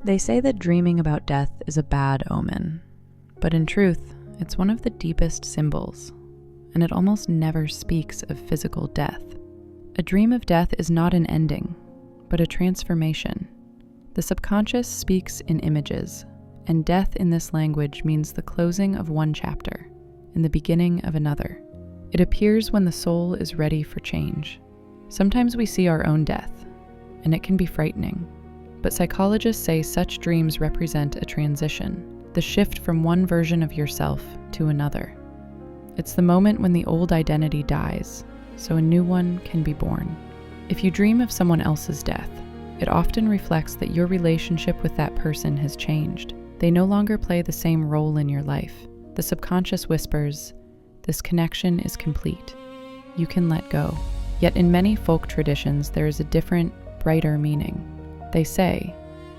They say that dreaming about death is a bad omen, but in truth, it's one of the deepest symbols, and it almost never speaks of physical death. A dream of death is not an ending, but a transformation. The subconscious speaks in images, and death in this language means the closing of one chapter and the beginning of another. It appears when the soul is ready for change. Sometimes we see our own death, and it can be frightening. But psychologists say such dreams represent a transition, the shift from one version of yourself to another. It's the moment when the old identity dies, so a new one can be born. If you dream of someone else's death, it often reflects that your relationship with that person has changed. They no longer play the same role in your life. The subconscious whispers, "This connection is complete. You can let go." Yet in many folk traditions, there is a different, brighter meaning. They say,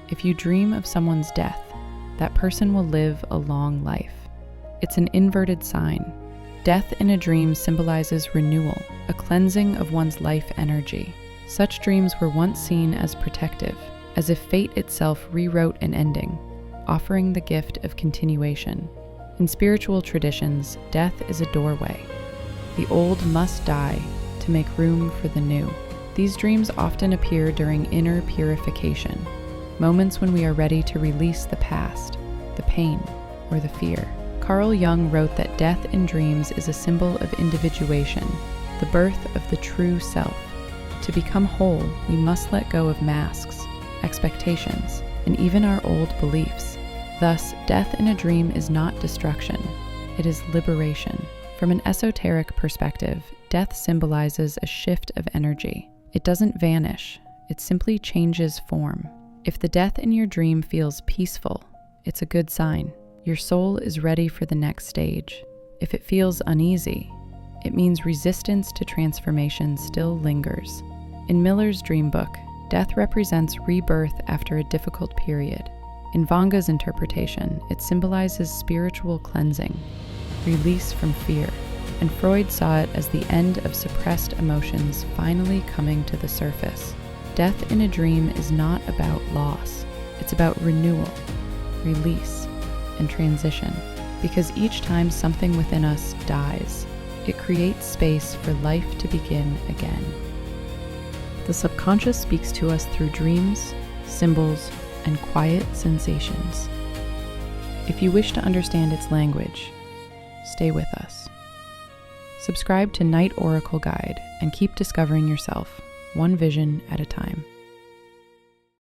if you dream of someone's death, that person will live a long life. It's an inverted sign. Death in a dream symbolizes renewal, a cleansing of one's life energy. Such dreams were once seen as protective, as if fate itself rewrote an ending, offering the gift of continuation. In spiritual traditions, death is a doorway. The old must die to make room for the new. These dreams often appear during inner purification, moments when we are ready to release the past, the pain, or the fear. Carl Jung wrote that death in dreams is a symbol of individuation, the birth of the true self. To become whole, we must let go of masks, expectations, and even our old beliefs. Thus, death in a dream is not destruction, it is liberation. From an esoteric perspective, death symbolizes a shift of energy. It doesn't vanish, it simply changes form. If the death in your dream feels peaceful, it's a good sign. Your soul is ready for the next stage. If it feels uneasy, it means resistance to transformation still lingers. In Miller's dream book, death represents rebirth after a difficult period. In Vanga's interpretation, it symbolizes spiritual cleansing, release from fear. And Freud saw it as the end of suppressed emotions finally coming to the surface. Death in a dream is not about loss. It's about renewal, release, and transition. Because each time something within us dies, it creates space for life to begin again. The subconscious speaks to us through dreams, symbols, and quiet sensations. If you wish to understand its language, stay with us. Subscribe to Night Oracle Guide and keep discovering yourself, one vision at a time.